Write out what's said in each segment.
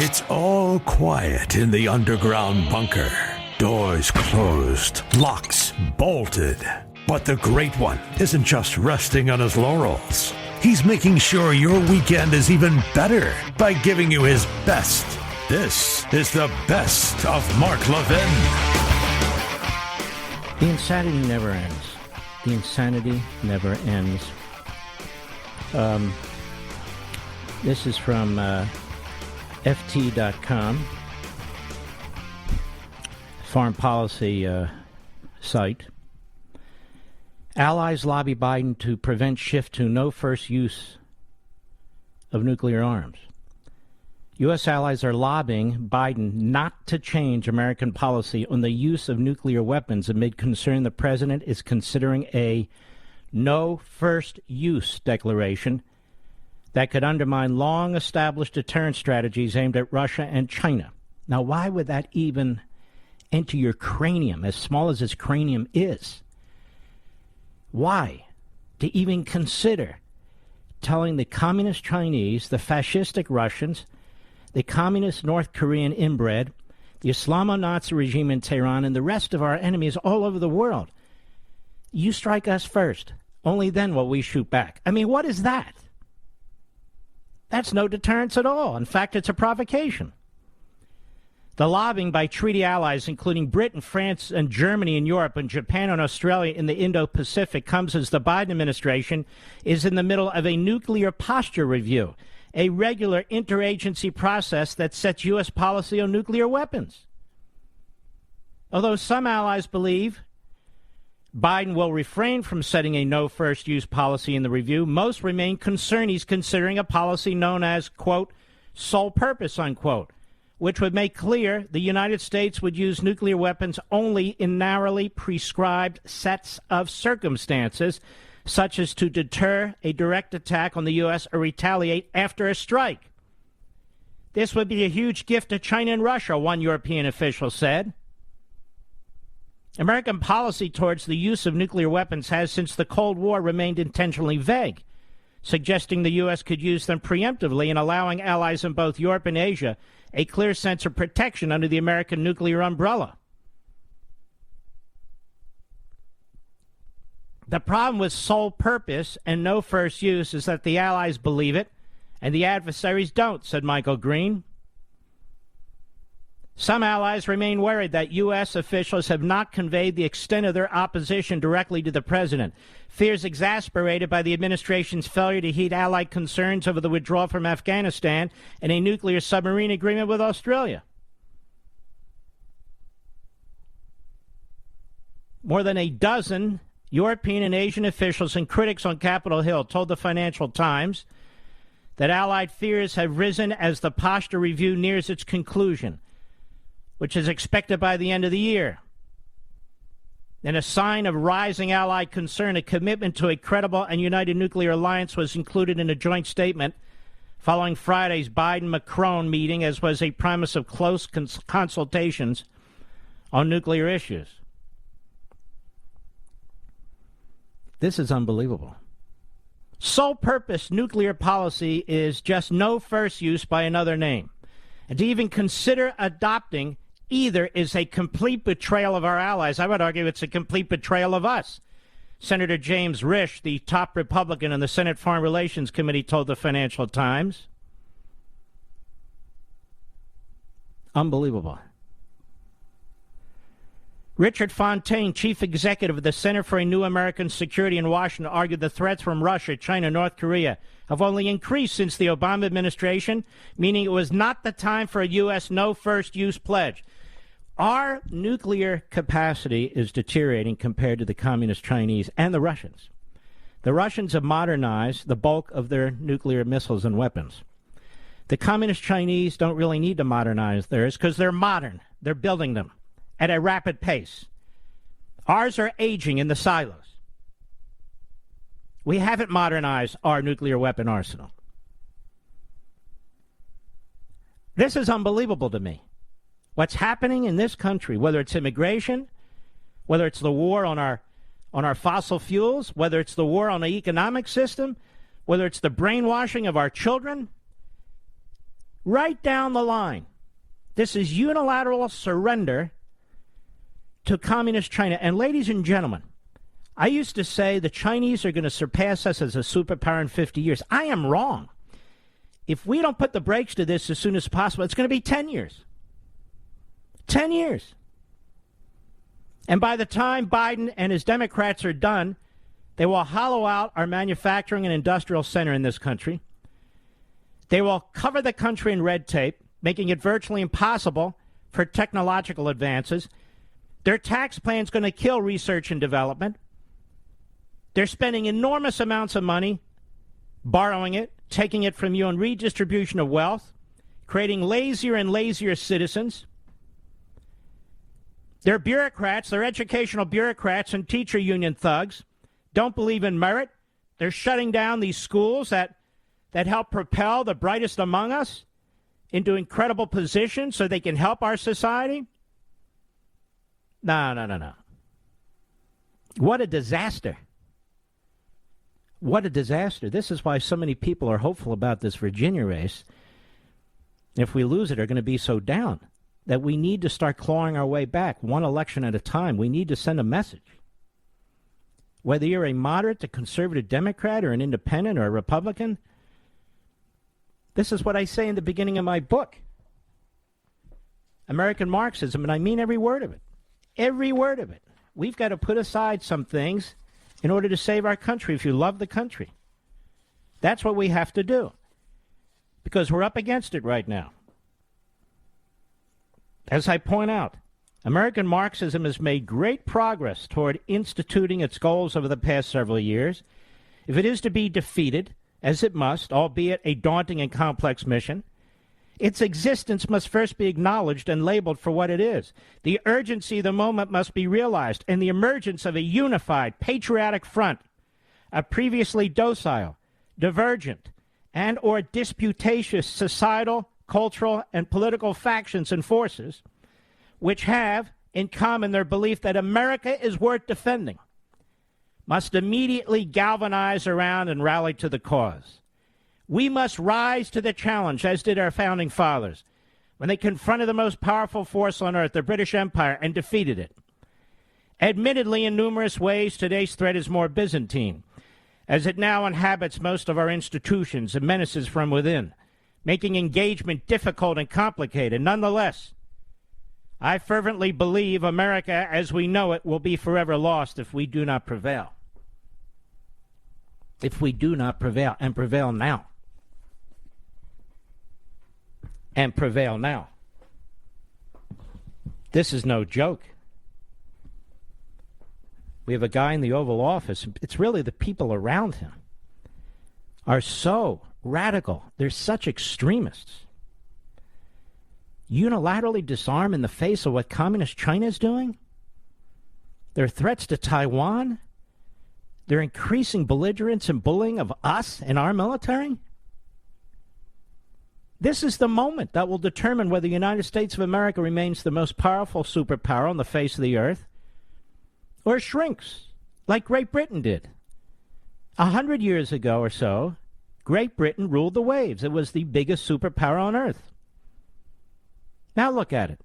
It's all quiet in the underground bunker. Doors closed, locks bolted. But the Great One isn't just resting on his laurels. He's making sure your weekend is even better by giving you his best. This is the best of Mark Levin. The insanity never ends. The insanity never ends. This is from FT.com, foreign policy site. Allies lobby Biden to prevent shift to no first use of nuclear arms. U.S. allies are lobbying Biden not to change American policy on the use of nuclear weapons amid concern the president is considering a no first use declaration that could undermine long-established deterrent strategies aimed at Russia and China. Now, why would that even enter your cranium, as small as his cranium is? Why? To even consider telling the communist Chinese, the fascistic Russians, the communist North Korean inbred, the Islamo-Nazi regime in Tehran, and the rest of our enemies all over the world, you strike us first. Only then will we shoot back. I mean, what is that? That's no deterrence at all. In fact, it's a provocation. The lobbying by treaty allies, including Britain, France, and Germany in Europe, and Japan and Australia in the Indo-Pacific, comes as the Biden administration is in the middle of a nuclear posture review, a regular interagency process that sets U.S. policy on nuclear weapons. Although some allies believe Biden will refrain from setting a no first use policy in the review, most remain concerned he's considering a policy known as, quote, sole purpose, unquote, which would make clear the United States would use nuclear weapons only in narrowly prescribed sets of circumstances, such as to deter a direct attack on the U.S. or retaliate after a strike. This would be a huge gift to China and Russia, one European official said. American policy towards the use of nuclear weapons has, since the Cold War, remained intentionally vague, suggesting the U.S. could use them preemptively and allowing allies in both Europe and Asia a clear sense of protection under the American nuclear umbrella. The problem with sole purpose and no first use is that the allies believe it and the adversaries don't, said Michael Green. Some allies remain worried that U.S. officials have not conveyed the extent of their opposition directly to the president, fears exasperated by the administration's failure to heed allied concerns over the withdrawal from Afghanistan and a nuclear submarine agreement with Australia. More than a dozen European and Asian officials and critics on Capitol Hill told the Financial Times that allied fears have risen as the posture review nears its conclusion, which is expected by the end of the year. In a sign of rising allied concern, a commitment to a credible and united nuclear alliance was included in a joint statement following Friday's Biden-Macron meeting, as was a promise of close consultations on nuclear issues. This is unbelievable. Sole purpose nuclear policy is just no first use by another name. And to even consider adopting either is a complete betrayal of our allies. I would argue it's a complete betrayal of us. Senator James Risch, the top Republican in the Senate Foreign Relations Committee, told the Financial Times. Unbelievable. Richard Fontaine, chief executive of the Center for a New American Security in Washington, argued the threats from Russia, China, and North Korea have only increased since the Obama administration, meaning it was not the time for a U.S. no first use pledge. Our nuclear capacity is deteriorating compared to the communist Chinese and the Russians. The Russians have modernized the bulk of their nuclear missiles and weapons. The communist Chinese don't really need to modernize theirs because they're modern. They're building them at a rapid pace. Ours are aging in the silos. We haven't modernized our nuclear weapon arsenal. This is unbelievable to me. What's happening in this country, whether it's immigration, whether it's the war on our fossil fuels, whether it's the war on the economic system, whether it's the brainwashing of our children, right down the line. This is unilateral surrender to communist China. And ladies and gentlemen, I used to say the Chinese are going to surpass us as a superpower in 50 years. I am wrong. If we don't put the brakes to this as soon as possible, it's going to be 10 years. 10 years. And by the time Biden and his Democrats are done, they will hollow out our manufacturing and industrial center in this country. They will cover the country in red tape, making it virtually impossible for technological advances. Their tax plan is going to kill research and development. They're spending enormous amounts of money, borrowing it, taking it from you on redistribution of wealth, creating lazier and lazier citizens. They're bureaucrats, they're educational bureaucrats and teacher union thugs, don't believe in merit. They're shutting down these schools that help propel the brightest among us into incredible positions so they can help our society. No. What a disaster. What a disaster. This is why so many people are hopeful about this Virginia race. If we lose it, are going to be so down that we need to start clawing our way back one election at a time. We need to send a message. Whether you're a moderate to conservative Democrat or an independent or a Republican, this is what I say in the beginning of my book. American Marxism, and I mean every word of it. Every word of it. We've got to put aside some things in order to save our country if you love the country. That's what we have to do. Because we're up against it right now. As I point out, American Marxism has made great progress toward instituting its goals over the past several years. If it is to be defeated, as it must, albeit a daunting and complex mission, its existence must first be acknowledged and labeled for what it is. The urgency of the moment must be realized, and the emergence of a unified, patriotic front of previously docile, divergent, and or disputatious societal, cultural, and political factions and forces, which have in common their belief that America is worth defending, must immediately galvanize around and rally to the cause. We must rise to the challenge, as did our founding fathers, when they confronted the most powerful force on earth, the British Empire, and defeated it. Admittedly, in numerous ways, today's threat is more Byzantine, as it now inhabits most of our institutions and menaces from within, making engagement difficult and complicated. Nonetheless, I fervently believe America as we know it will be forever lost if we do not prevail. If we do not prevail, and prevail now. And prevail now. This is no joke. We have a guy in the Oval Office. It's really the people around him are so radical. They're such extremists. Unilaterally disarm in the face of what communist China is doing? Their threats to Taiwan? Their increasing belligerence and bullying of us and our military? This is the moment that will determine whether the United States of America remains the most powerful superpower on the face of the earth or shrinks, like Great Britain did. 100 years ago or so, Great Britain ruled the waves. It was the biggest superpower on earth. Now look at it.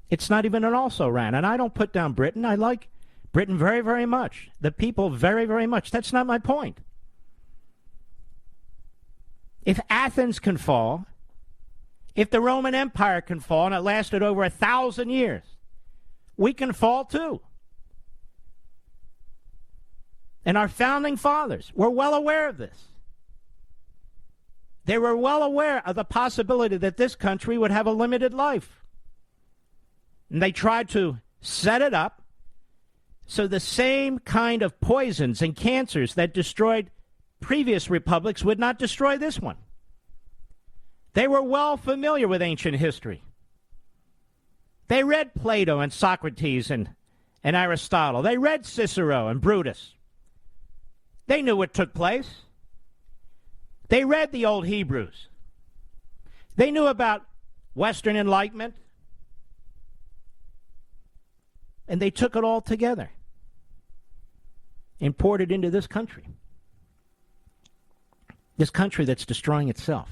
It's not even an also-ran, and I don't put down Britain. I like Britain very, very much. The people very, very much. That's not my point. If Athens can fall, if the Roman Empire can fall, and it lasted over 1,000 years, we can fall too. And our founding fathers were well aware of this. They were well aware of the possibility that this country would have a limited life. And they tried to set it up so the same kind of poisons and cancers that destroyed previous republics would not destroy this one. They were well familiar with ancient history. They read Plato and Socrates and Aristotle. They read Cicero and Brutus. They knew what took place. They read the old Hebrews. They knew about Western Enlightenment. And they took it all together, imported into this country. This country that's destroying itself.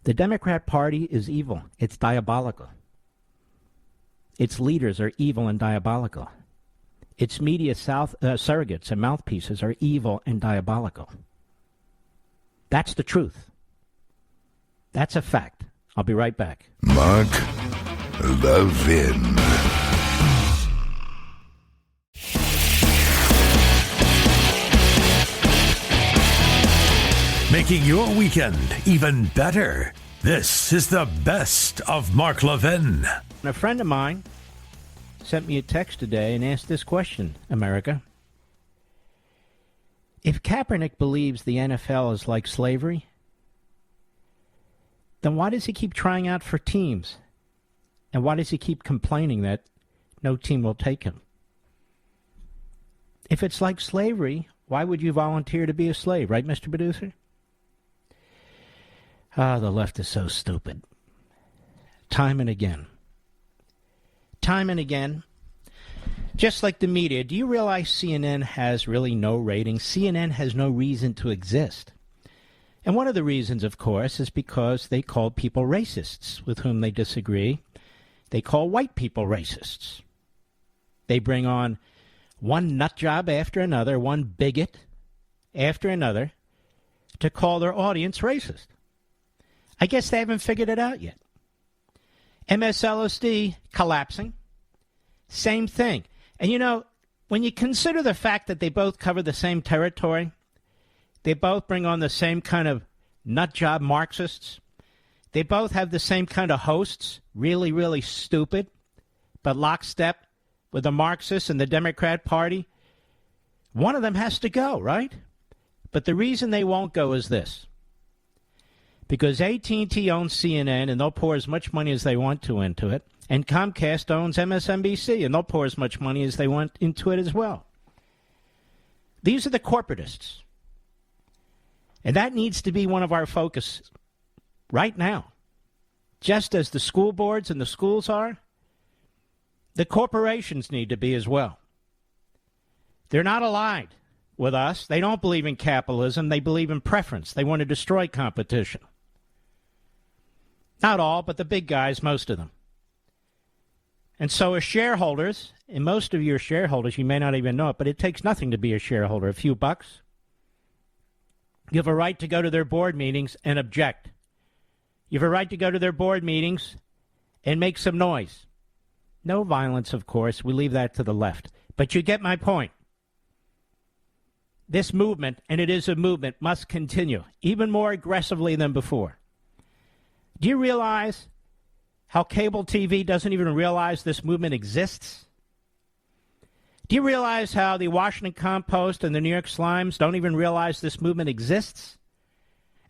The Democrat Party is evil. It's diabolical. Its leaders are evil and diabolical. Its media surrogates and mouthpieces are evil and diabolical. That's the truth. That's a fact. I'll be right back. Mark Levin. Making your weekend even better. This is the best of Mark Levin. A friend of mine sent me a text today and asked this question, America. If Kaepernick believes the NFL is like slavery, then why does he keep trying out for teams? And why does he keep complaining that no team will take him? If it's like slavery, why would you volunteer to be a slave, right, Mr. Producer? Ah, the left is so stupid. Time and again. Time and again. Just like the media, do you realize CNN has really no ratings? CNN has no reason to exist. And one of the reasons, of course, is because they call people racists with whom they disagree. They call white people racists. They bring on one nut job after another, one bigot after another, to call their audience racist. I guess they haven't figured it out yet. MSLSD collapsing. Same thing. And you know, when you consider the fact that they both cover the same territory, they both bring on the same kind of nut job Marxists, they both have the same kind of hosts, really, really stupid, but lockstep with the Marxists and the Democrat Party, one of them has to go, right? But the reason they won't go is this. Because AT&T owns CNN, and they'll pour as much money as they want to into it. And Comcast owns MSNBC, and they'll pour as much money as they want into it as well. These are the corporatists. And that needs to be one of our focuses right now. Just as the school boards and the schools are, the corporations need to be as well. They're not allied with us. They don't believe in capitalism. They believe in preference. They want to destroy competition. Not all, but the big guys, most of them. And so as shareholders, and most of your shareholders, you may not even know it, but it takes nothing to be a shareholder, a few bucks. You have a right to go to their board meetings and object. You have a right to go to their board meetings and make some noise. No violence, of course. We leave that to the left. But you get my point. This movement, and it is a movement, must continue, even more aggressively than before. Do you realize how cable TV doesn't even realize this movement exists? Do you realize how the Washington Compost and the New York Slimes don't even realize this movement exists?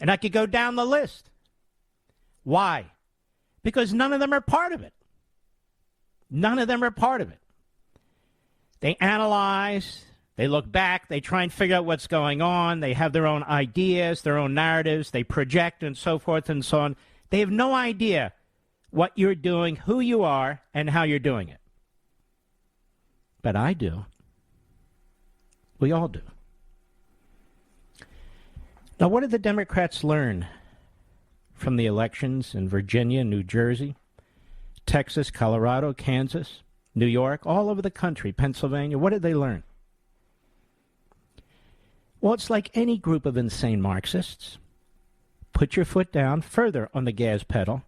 And I could go down the list. Why? Because none of them are part of it. None of them are part of it. They analyze, they look back, they try and figure out what's going on, they have their own ideas, their own narratives, they project and so forth and so on. They have no idea what you're doing, who you are, and how you're doing it. But I do. We all do. Now, what did the Democrats learn from the elections in Virginia, New Jersey, Texas, Colorado, Kansas, New York, all over the country, Pennsylvania? What did they learn? Well, it's like any group of insane Marxists. Put your foot down further on the gas pedal.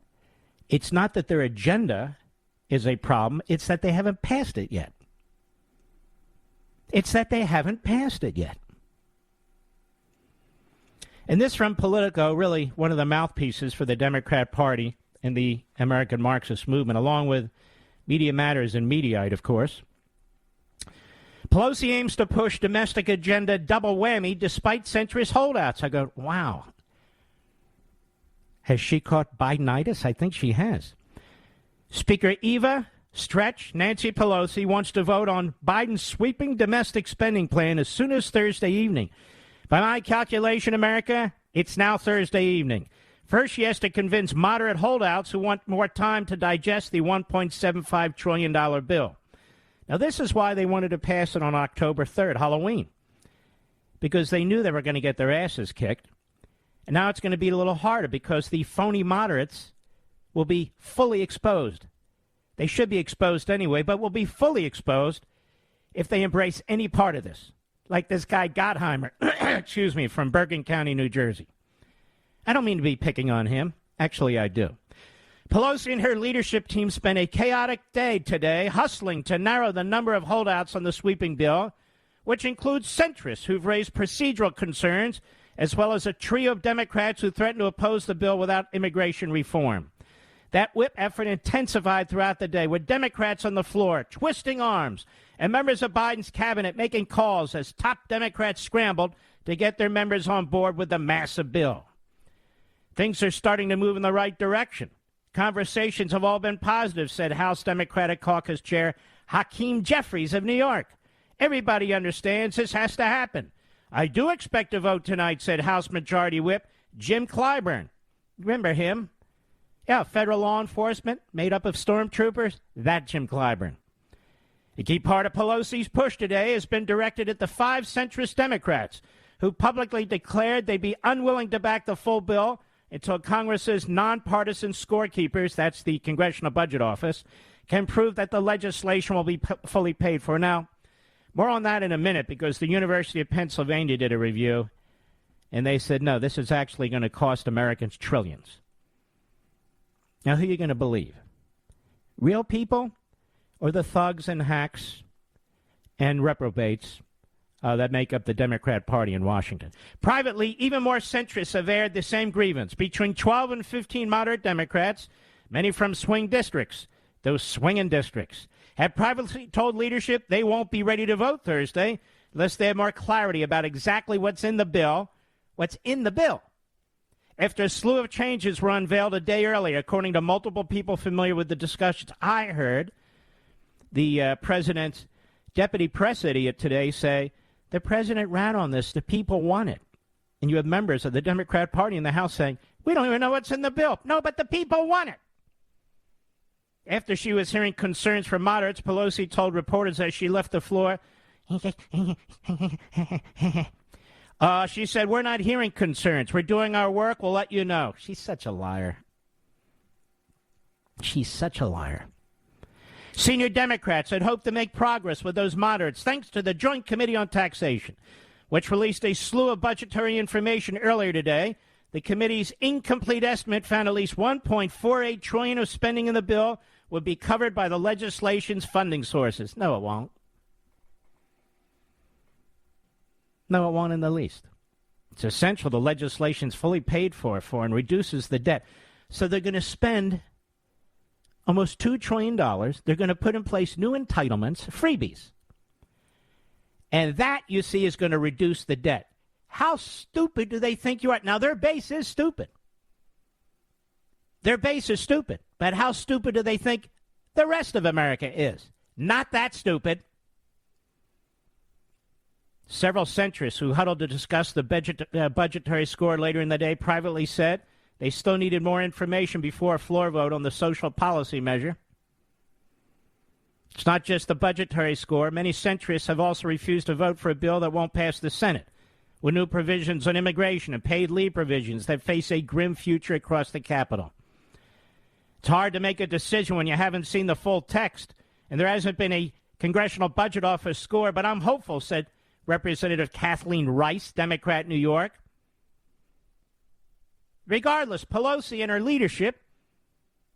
It's not that their agenda is a problem. It's that they haven't passed it yet. It's that they haven't passed it yet. And this from Politico, really one of the mouthpieces for the Democrat Party and the American Marxist movement, along with Media Matters and Mediaite, of course. Pelosi aims to push domestic agenda double whammy despite centrist holdouts. I go, wow. Has she caught Bidenitis? I think she has. Speaker Eva Stretch, Nancy Pelosi, wants to vote on Biden's sweeping domestic spending plan as soon as Thursday evening. By my calculation, America, it's now Thursday evening. First, she has to convince moderate holdouts who want more time to digest the $1.75 trillion bill. Now, this is why they wanted to pass it on October 3rd, Halloween, because they knew they were going to get their asses kicked. And now it's going to be a little harder because the phony moderates will be fully exposed. They should be exposed anyway, but will be fully exposed if they embrace any part of this. Like this guy Gottheimer, from Bergen County, New Jersey. I don't mean to be picking on him. Actually, I do. Pelosi and her leadership team spent a chaotic day today hustling to narrow the number of holdouts on the sweeping bill, which includes centrists who've raised procedural concerns, as well as a trio of Democrats who threaten to oppose the bill without immigration reform. That whip effort intensified throughout the day, with Democrats on the floor twisting arms and members of Biden's cabinet making calls as top Democrats scrambled to get their members on board with the massive bill. Things are starting to move in the right direction. Conversations have all been positive, said House Democratic Caucus Chair Hakeem Jeffries of New York. Everybody understands this has to happen. I do expect a vote tonight, said House Majority Whip Jim Clyburn. Remember him? Yeah, federal law enforcement made up of stormtroopers. That Jim Clyburn. A key part of Pelosi's push today has been directed at the 5 centrist Democrats who publicly declared they'd be unwilling to back the full bill until Congress's nonpartisan scorekeepers, that's the Congressional Budget Office, can prove that the legislation will be fully paid for. Now, more on that in a minute, because the University of Pennsylvania did a review, and they said, no, this is actually going to cost Americans trillions. Now, who are you going to believe? Real people or the thugs and hacks and reprobates that make up the Democrat Party in Washington? Privately, even more centrists have aired the same grievance. Between 12 and 15 moderate Democrats, many from swing districts, those swinging districts, have privately told leadership they won't be ready to vote Thursday unless they have more clarity about exactly what's in the bill. What's in the bill? After a slew of changes were unveiled a day earlier, according to multiple people familiar with the discussions, I heard the president's deputy press idiot today say, the president ran on this, the people want it. And you have members of the Democrat Party in the House saying, we don't even know what's in the bill. No, but the people want it. After she was hearing concerns from moderates, Pelosi told reporters as she left the floor, she said, we're not hearing concerns. We're doing our work. We'll let you know. She's such a liar. She's such a liar. Senior Democrats had hoped to make progress with those moderates thanks to the Joint Committee on Taxation, which released a slew of budgetary information earlier today. The committee's incomplete estimate found at least $1.48 trillion of spending in the bill would be covered by the legislation's funding sources. No, it won't. No, it won't in the least. It's essential the legislation's fully paid for and reduces the debt. So they're going to spend almost $2 trillion. They're going to put in place new entitlements, freebies. And that, you see, is going to reduce the debt. How stupid do they think you are? Now, their base is stupid. Their base is stupid. But how stupid do they think the rest of America is? Not that stupid. Several centrists who huddled to discuss the budgetary score later in the day privately said they still needed more information before a floor vote on the social policy measure. It's not just the budgetary score. Many centrists have also refused to vote for a bill that won't pass the Senate, with new provisions on immigration and paid leave provisions that face a grim future across the Capitol. It's hard to make a decision when you haven't seen the full text, and there hasn't been a Congressional Budget Office score, but I'm hopeful, said Representative Kathleen Rice, Democrat, New York. Regardless, Pelosi and her leadership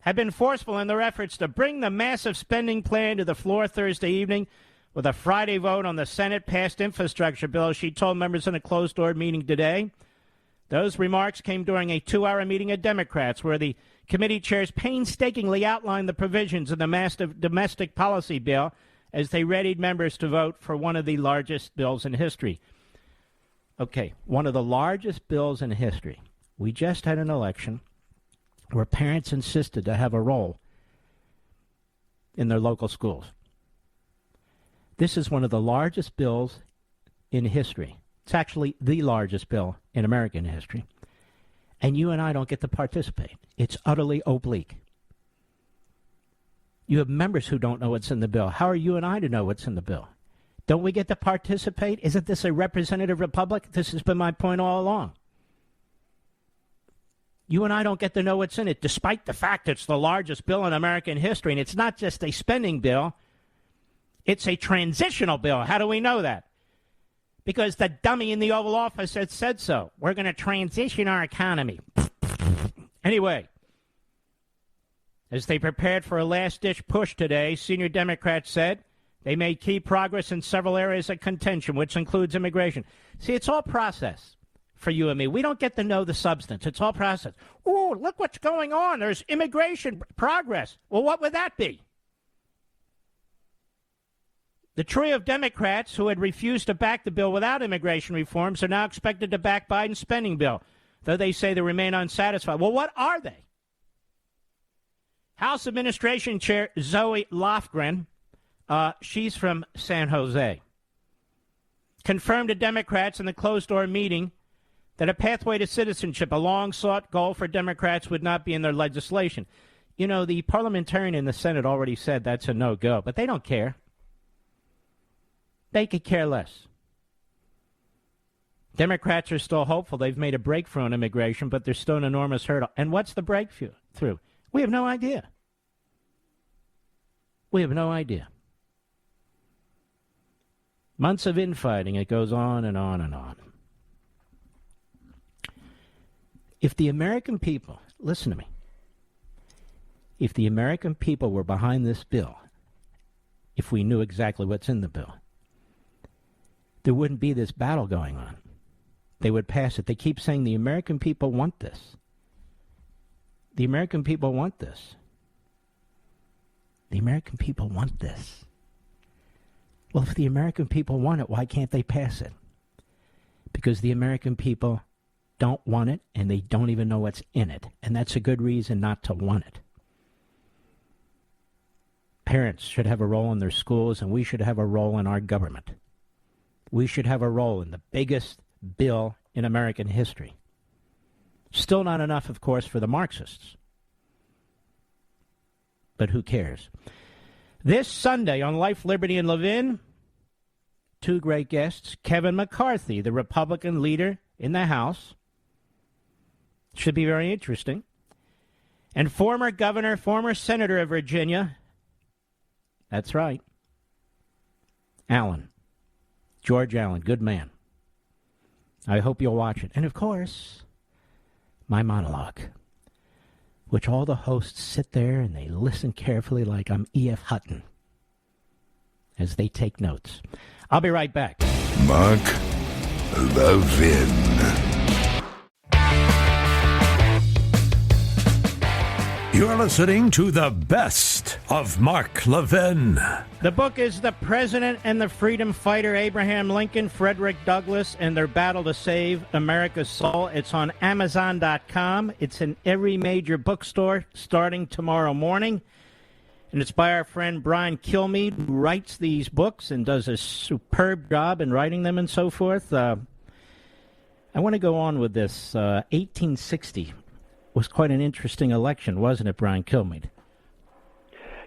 have been forceful in their efforts to bring the massive spending plan to the floor Thursday evening with a Friday vote on the Senate-passed infrastructure bill, she told members in a closed-door meeting today. Those remarks came during a 2-hour meeting of Democrats where the committee chairs painstakingly outlined the provisions of the massive domestic policy bill as they readied members to vote for one of the largest bills in history. Okay, one of the largest bills in history. We just had an election where parents insisted to have a role in their local schools. This is one of the largest bills in history. It's actually the largest bill in American history. And you and I don't get to participate. It's utterly oblique. You have members who don't know what's in the bill. How are you and I to know what's in the bill? Don't we get to participate? Isn't this a representative republic? This has been my point all along. You and I don't get to know what's in it, despite the fact it's the largest bill in American history. And it's not just a spending bill. It's a transitional bill. How do we know that? Because the dummy in the Oval Office had said so. We're going to transition our economy. Anyway, as they prepared for a last-ditch push today, senior Democrats said they made key progress in several areas of contention, which includes immigration. See, it's all process for you and me. We don't get to know the substance. It's all process. Oh, look what's going on. There's immigration progress. Well, what would that be? The trio of Democrats who had refused to back the bill without immigration reforms are now expected to back Biden's spending bill, though they say they remain unsatisfied. Well, what are they? House Administration Chair Zoe Lofgren, she's from San Jose, confirmed to Democrats in the closed-door meeting that a pathway to citizenship, a long-sought goal for Democrats, would not be in their legislation. You know, the parliamentarian in the Senate already said that's a no-go, but they don't care. They could care less. Democrats are still hopeful they've made a breakthrough on immigration, but there's still an enormous hurdle. And what's the breakthrough? We have no idea. We have no idea. Months of infighting. It goes on and on and on. If the American people, listen to me, if the American people were behind this bill, if we knew exactly what's in the bill, there wouldn't be this battle going on. They would pass it. They keep saying the American people want this. The American people want this. The American people want this. Well, if the American people want it, why can't they pass it? Because the American people don't want it, and they don't even know what's in it. And that's a good reason not to want it. Parents should have a role in their schools, and we should have a role in our government. We should have a role in the biggest bill in American history. Still not enough, of course, for the Marxists. But who cares? This Sunday on Life, Liberty, and Levin, two great guests, Kevin McCarthy, the Republican leader in the House. Should be very interesting. And former governor, former senator of Virginia, that's right, Allen. George Allen, good man. I hope you'll watch it. And, of course, my monologue, which all the hosts sit there and they listen carefully like I'm E.F. Hutton as they take notes. I'll be right back. Mark Levin. You're listening to the best of Mark Levin. The book is The President and the Freedom Fighter, Abraham Lincoln, Frederick Douglass, and their battle to save America's soul. It's on Amazon.com. It's in every major bookstore starting tomorrow morning. And it's by our friend Brian Kilmeade, who writes these books and does a superb job in writing them and so forth. I want to go on with this. 1860 was quite an interesting election, wasn't it, Brian Kilmeade?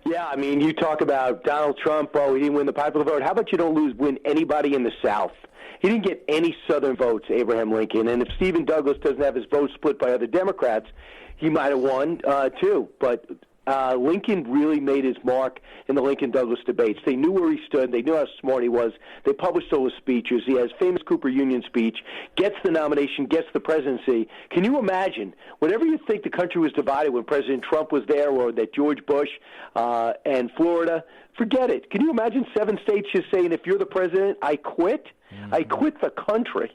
Yeah, I mean, you talk about Donald Trump, oh, he didn't win the popular vote. How about you don't win anybody in the South? He didn't get any Southern votes, Abraham Lincoln. And if Stephen Douglas doesn't have his vote split by other Democrats, he might have won, too. But Lincoln really made his mark in the Lincoln-Douglas debates. They knew where he stood. They knew how smart he was. They published all his speeches. He has famous Cooper Union speech, gets the nomination, gets the presidency. Can you imagine, whenever you think the country was divided when President Trump was there or that George Bush and Florida, forget it. Can you imagine 7 states just saying, if you're the president, I quit? Mm-hmm. I quit the country.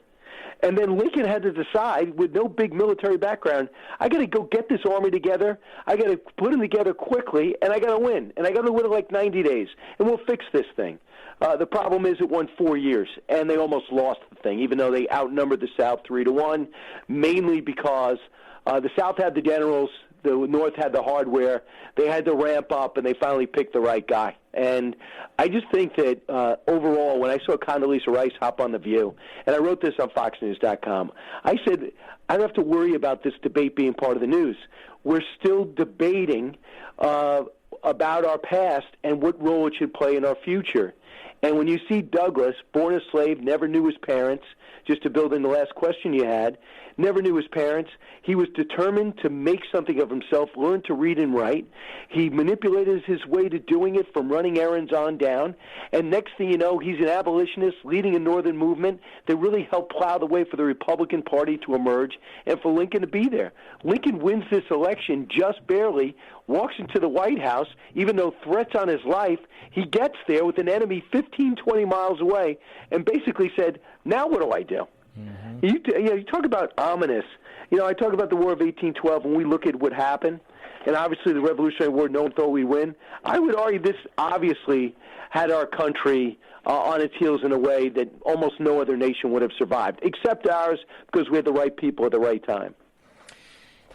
And then Lincoln had to decide, with no big military background, I got to go get this army together, I got to put them together quickly, and I got to win. And I got to win in like 90 days, and we'll fix this thing. The problem is it won 4 years, and they almost lost the thing, even though they outnumbered the South 3-1, mainly because the South had the generals, the North had the hardware. They had to ramp up, and they finally picked the right guy. And I just think that overall, when I saw Condoleezza Rice hop on The View, and I wrote this on FoxNews.com, I said, I don't have to worry about this debate being part of the news. We're still debating about our past and what role it should play in our future. And when you see Douglas, born a slave, never knew his parents, just to build in the last question you had, never knew his parents. He was determined to make something of himself, learn to read and write. He manipulated his way to doing it from running errands on down. And next thing you know, he's an abolitionist leading a northern movement that really helped plow the way for the Republican Party to emerge and for Lincoln to be there. Lincoln wins this election just barely, walks into the White House, even though threats on his life, he gets there with an enemy 15, 20 miles away and basically said, now what do I do? Mm-hmm. You talk about ominous. I talk about the War of 1812 when we look at what happened, and obviously the Revolutionary War, no one thought we'd win. I would argue this obviously had our country on its heels in a way that almost no other nation would have survived, except ours, because we had the right people at the right time.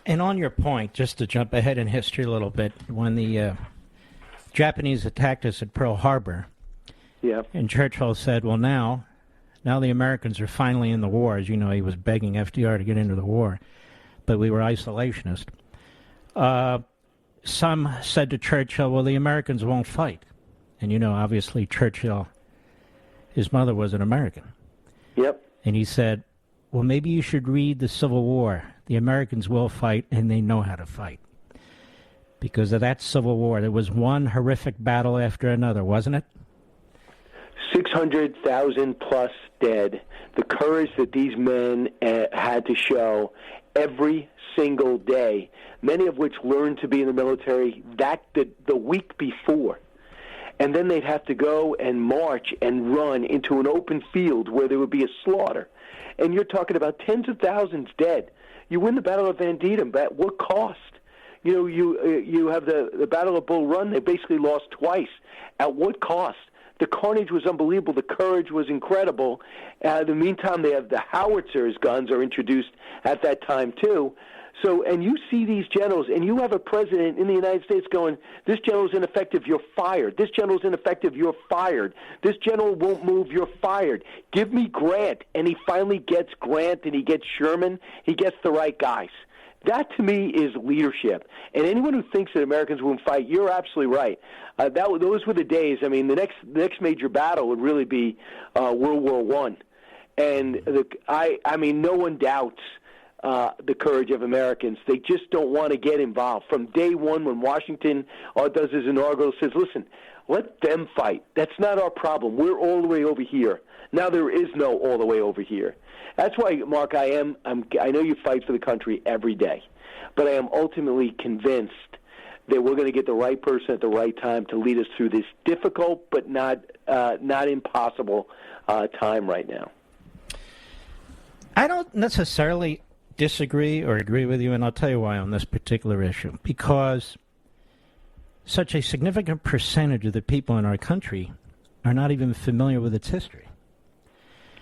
And on your point, just to jump ahead in history a little bit, when the Japanese attacked us at Pearl Harbor, and Churchill said, well, now the Americans are finally in the war. As you know, he was begging FDR to get into the war, but we were isolationist. Some said to Churchill, well, the Americans won't fight. And obviously Churchill, his mother was an American. Yep. And he said, well, maybe you should read the Civil War. The Americans will fight, and they know how to fight. Because of that Civil War, there was one horrific battle after another, wasn't it? 600,000 plus dead. The courage that these men had to show every single day, many of which learned to be in the military the week before. And then they'd have to go and march and run into an open field where there would be a slaughter. And you're talking about tens of thousands dead. You win the Battle of Antietam, but at what cost? You have the Battle of Bull Run. They basically lost twice. At what cost? The carnage was unbelievable. The courage was incredible. In the meantime, they have the howitzers guns are introduced at that time too. So, and you see these generals, and you have a president in the United States going, this general's ineffective, you're fired. This general's ineffective, you're fired. This general won't move, you're fired. Give me Grant. And he finally gets Grant, and he gets Sherman. He gets the right guys. That, to me, is leadership. And anyone who thinks that Americans won't fight, you're absolutely right. Those were the days. I mean, the next major battle would really be World War I. And no one doubts the courage of Americans. They just don't want to get involved. From day one, when Washington does his inaugural, says, listen, let them fight. That's not our problem. We're all the way over here. Now there is no all the way over here. That's why, Mark, I know you fight for the country every day, but I am ultimately convinced that we're going to get the right person at the right time to lead us through this difficult but not impossible time right now. I don't necessarily disagree or agree with you, and I'll tell you why on this particular issue. Because such a significant percentage of the people in our country are not even familiar with its history.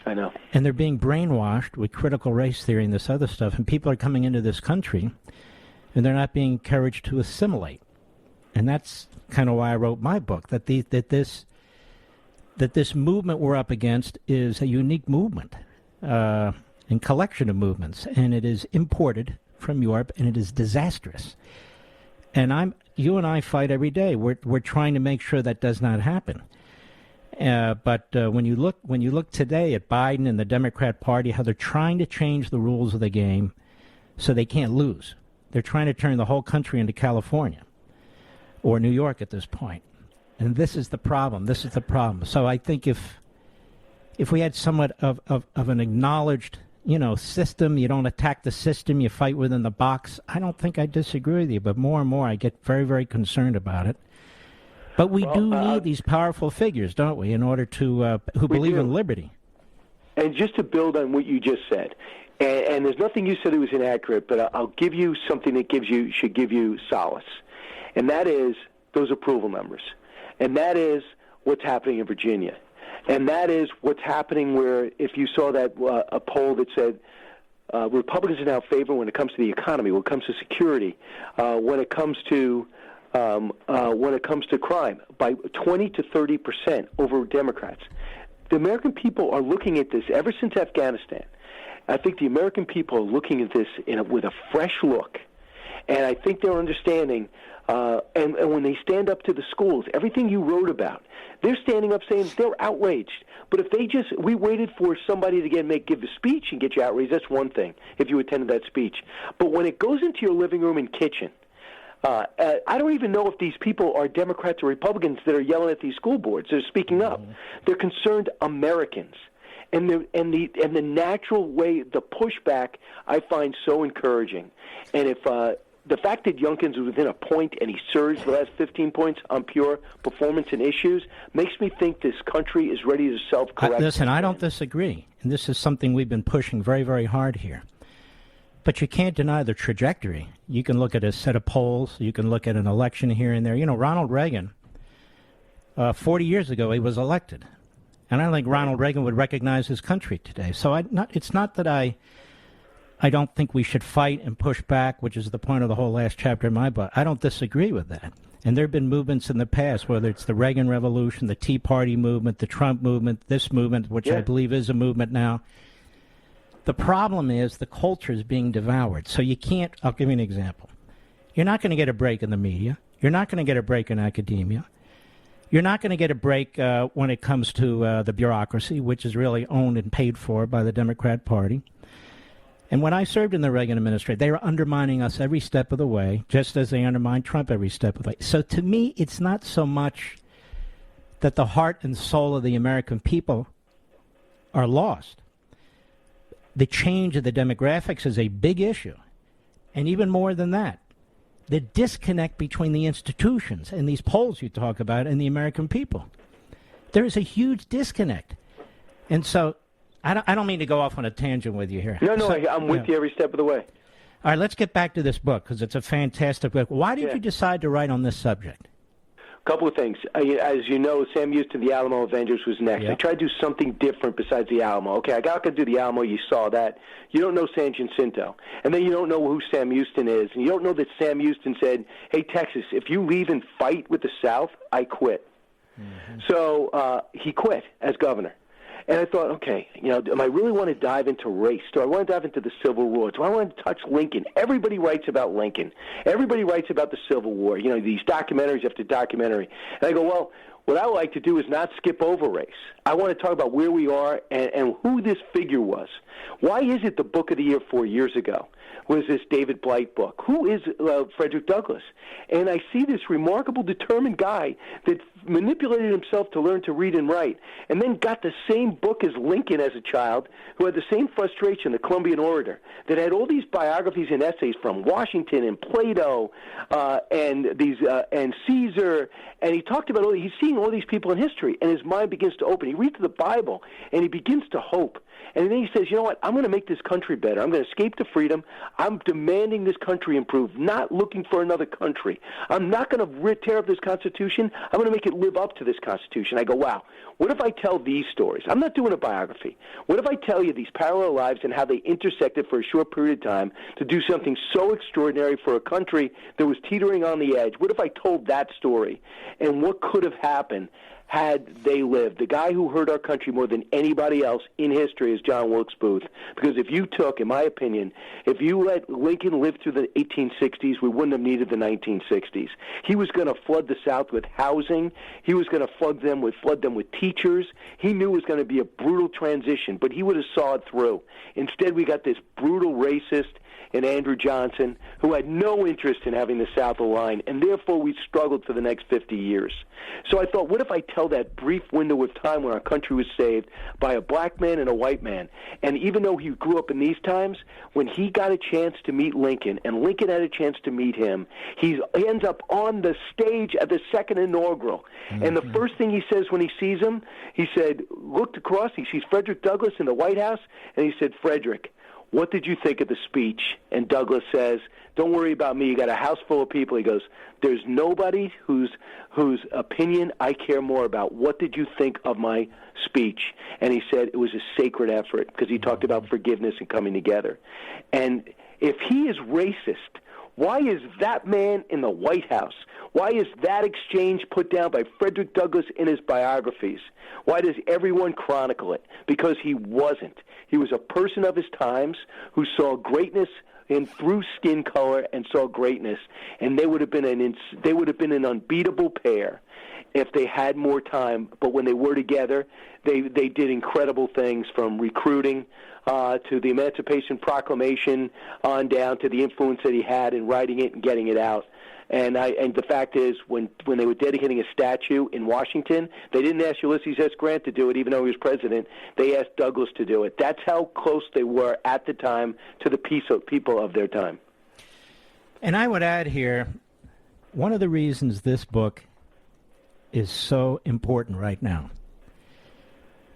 I know. And they're being brainwashed with critical race theory and this other stuff, and people are coming into this country, and they're not being encouraged to assimilate. And that's kind of why I wrote my book, that this movement we're up against is a unique movement. And collection of movements, and it is imported from Europe, and it is disastrous. And you and I fight every day. We're trying to make sure that does not happen. But when you look today at Biden and the Democrat Party, how they're trying to change the rules of the game so they can't lose. They're trying to turn the whole country into California or New York at this point. And this is the problem. This is the problem. So I think if we had somewhat of an acknowledged system, you don't attack the system, you fight within the box, I don't think I disagree with you, but more and more I get very, very concerned about it. But we do need these powerful figures, don't we, in order to who believe in liberty. And just to build on what you just said, and there's nothing you said that was inaccurate, but I'll give you something that should give you solace, and that is those approval numbers, and that is what's happening in Virginia. And that is what's happening where, if you saw that a poll that said Republicans are now favored when it comes to the economy, when it comes to security, when it comes to crime, by 20 to 30% over Democrats. The American people are looking at this ever since Afghanistan. I think the American people are looking at this with a fresh look, And I think they're understanding, and when they stand up to the schools, everything you wrote about, they're standing up saying they're outraged. But if we waited for somebody to give a speech and get you outraged, that's one thing, if you attended that speech. But when it goes into your living room and kitchen, I don't even know if these people are Democrats or Republicans that are yelling at these school boards. They're speaking up. They're concerned Americans. And the natural way, the pushback, I find so encouraging. And if the fact that Youngkin was within a point and he surged the last 15 points on pure performance and issues makes me think this country is ready to self-correct. Listen, I don't disagree. And this is something we've been pushing very, very hard here. But you can't deny the trajectory. You can look at a set of polls. You can look at an election here and there. You know, Ronald Reagan, 40 years ago, he was elected. And I don't think Ronald Reagan would recognize his country today. So it's not that I don't think we should fight and push back, which is the point of the whole last chapter in my book. I don't disagree with that. And there have been movements in the past, whether it's the Reagan Revolution, the Tea Party movement, the Trump movement, this movement, which I believe is a movement now. The problem is the culture is being devoured. So you can't, I'll give you an example. You're not going to get a break in the media. You're not going to get a break in academia. You're not going to get a break when it comes to the bureaucracy, which is really owned and paid for by the Democrat Party. And when I served in the Reagan administration, they were undermining us every step of the way, just as they undermined Trump every step of the way. So to me, it's not so much that the heart and soul of the American people are lost. The change of the demographics is a big issue. And even more than that, the disconnect between the institutions and these polls you talk about and the American people. There is a huge disconnect. And so I don't mean to go off on a tangent with you here. No, I'm with you every step of the way. All right, let's get back to this book because it's a fantastic book. Why did you decide to write on this subject? Couple of things. As you know, Sam Houston, the Alamo Avengers was next. I tried to do something different besides the Alamo. Okay, I got to do the Alamo. You saw that. You don't know San Jacinto. And then you don't know who Sam Houston is. And you don't know that Sam Houston said, hey, Texas, if you leave and fight with the South, I quit. Mm-hmm. So he quit as governor. And I thought, okay, do I really want to dive into race? Do I want to dive into the Civil War? Do I want to touch Lincoln? Everybody writes about Lincoln. Everybody writes about the Civil War. These documentaries after documentary. And I go, well, what I like to do is not skip over race. I want to talk about where we are and who this figure was. Why is it the book of the year 4 years ago was this David Blight book? Who is Frederick Douglass? And I see this remarkable, determined guy that manipulated himself to learn to read and write, and then got the same book as Lincoln as a child, who had the same frustration, the Columbian Orator, that had all these biographies and essays from Washington and Plato and Caesar, and he talked about he's seeing all these people in history, and his mind begins to open. He reads the Bible, and he begins to hope. And then he says, you know what, I'm going to make this country better. I'm going to escape to freedom. I'm demanding this country improve, not looking for another country. I'm not going to tear up this Constitution. I'm going to make it live up to this Constitution. I go, wow, what if I tell these stories? I'm not doing a biography. What if I tell you these parallel lives and how they intersected for a short period of time to do something so extraordinary for a country that was teetering on the edge? What if I told that story? And what could have happened had they lived? The guy who hurt our country more than anybody else in history is John Wilkes Booth. Because if you took, in my opinion, if you let Lincoln live through the 1860s, we wouldn't have needed the 1960s. He was going to flood the South with housing. He was going to flood them with teachers. He knew it was going to be a brutal transition, but he would have saw it through. Instead, we got this brutal racist in Andrew Johnson, who had no interest in having the South align, and therefore we struggled for the next 50 years. So I thought, what if I tell that brief window of time when our country was saved by a black man and a white man? And even though he grew up in these times, when he got a chance to meet Lincoln, and Lincoln had a chance to meet him, he ends up on the stage at the second inaugural. Mm-hmm. And the first thing he says when he sees him, he said, looked across, he sees Frederick Douglass in the White House, and he said, Frederick, what did you think of the speech? And Douglass says, don't worry about me. You got a house full of people. He goes, there's nobody whose opinion I care more about. What did you think of my speech? And he said it was a sacred effort because he talked about forgiveness and coming together. And if he is racist, why is that man in the White House? Why is that exchange put down by Frederick Douglass in his biographies? Why does everyone chronicle it? Because he wasn't. He was a person of his times who saw greatness in through skin color and saw greatness, and they would have been an unbeatable pair if they had more time. But when they were together, they did incredible things, from recruiting to the Emancipation Proclamation on down to the influence that he had in writing it and getting it out. And the fact is, when they were dedicating a statue in Washington, they didn't ask Ulysses S. Grant to do it, even though he was president. They asked Douglas to do it. That's how close they were at the time to the people of their time. And I would add here, one of the reasons this book is so important right now,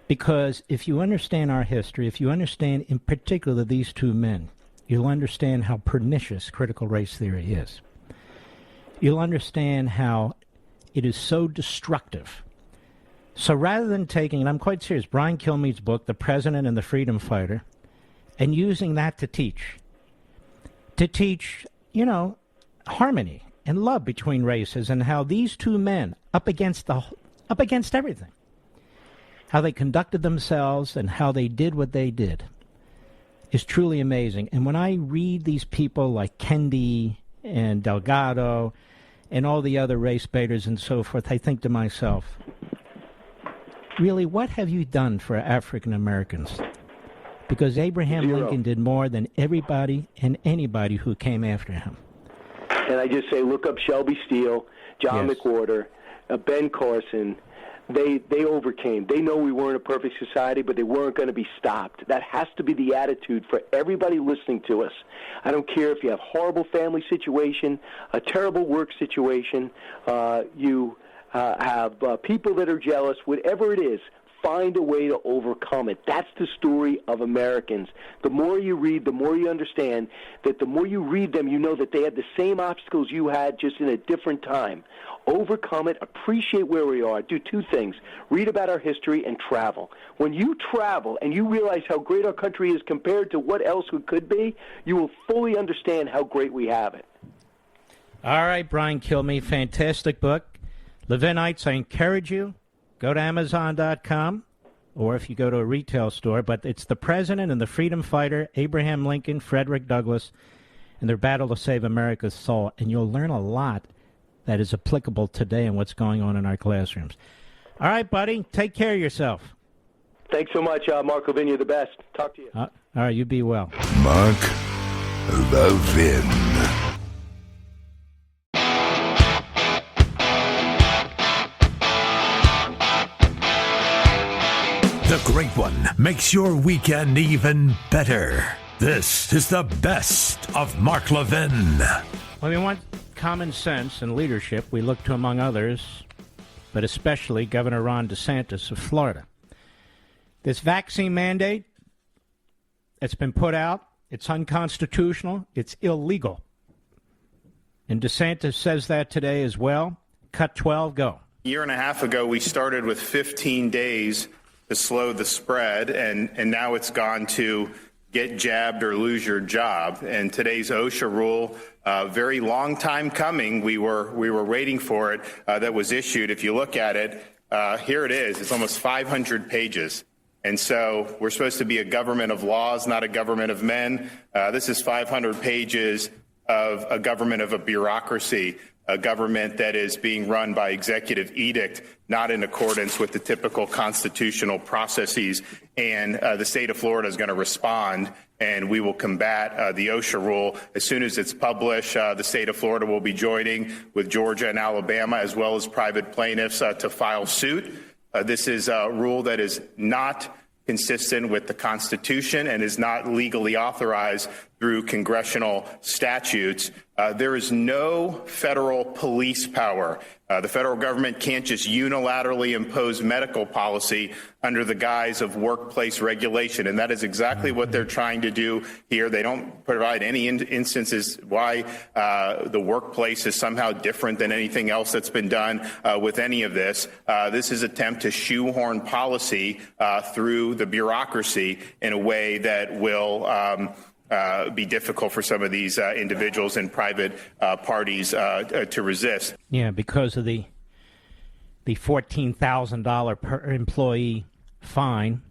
because if you understand our history, if you understand in particular these two men, you'll understand how pernicious critical race theory is. You'll understand how it is so destructive. So rather than taking, and I'm quite serious, Brian Kilmeade's book, The President and the Freedom Fighter, and using that to teach, harmony and love between races, and how these two men, up against everything, how they conducted themselves and how they did what they did, is truly amazing. And when I read these people like Kendi and Delgado and all the other race baiters and so forth, I think to myself, really, what have you done for African Americans? Because Abraham Lincoln did more than everybody and anybody who came after him. And I just say, look up Shelby Steele, John McWhorter, Ben Carson. They overcame. They know we weren't a perfect society, but they weren't going to be stopped. That has to be the attitude for everybody listening to us. I don't care if you have a horrible family situation, a terrible work situation, you have people that are jealous, whatever it is, find a way to overcome it. That's the story of Americans. The more you read, the more you understand that the more you read them, you know that they had the same obstacles you had, just in a different time. Overcome it, appreciate where we are, do two things: read about our history and travel. When you travel and you realize how great our country is compared to what else it could be, you will fully understand how great we have it. All right, Brian Kilmeade, fantastic book. Levinites, I encourage you, go to Amazon.com, or if you go to a retail store, but it's The President and the Freedom Fighter, Abraham Lincoln, Frederick Douglass, and their battle to save America's soul, and you'll learn a lot that is applicable today and what's going on in our classrooms. All right, buddy, take care of yourself. Thanks so much, Mark Levin. You're the best. Talk to you. All right, you be well. Mark Levin. The Great One makes your weekend even better. This is the best of Mark Levin. When we want common sense and leadership, we look to, among others, but especially Governor Ron DeSantis of Florida. This vaccine mandate that's been put out, it's unconstitutional, it's illegal. And DeSantis says that today as well. Cut 12, go. A year and a half ago, we started with 15 days to slow the spread, and now it's gone to get jabbed or lose your job. And today's OSHA rule, very long time coming. We were waiting for it. That was issued. If you look at it, here it is. It's almost 500 pages. And so we're supposed to be a government of laws, not a government of men. This is 500 pages of a government of a bureaucracy, a government that is being run by executive edict, not in accordance with the typical constitutional processes. And the state of Florida is going to respond, and we will combat the OSHA rule. As soon as it's published, the state of Florida will be joining with Georgia and Alabama, as well as private plaintiffs, to file suit. This is a rule that is not consistent with the Constitution and is not legally authorized through congressional statutes. There is no federal police power. The federal government can't just unilaterally impose medical policy under the guise of workplace regulation, and that is exactly what they're trying to do here. They don't provide any instances why the workplace is somehow different than anything else that's been done with any of this. This is an attempt to shoehorn policy through the bureaucracy in a way that will be difficult for some of these individuals and private parties to resist. Yeah, because of the $14,000 per employee fine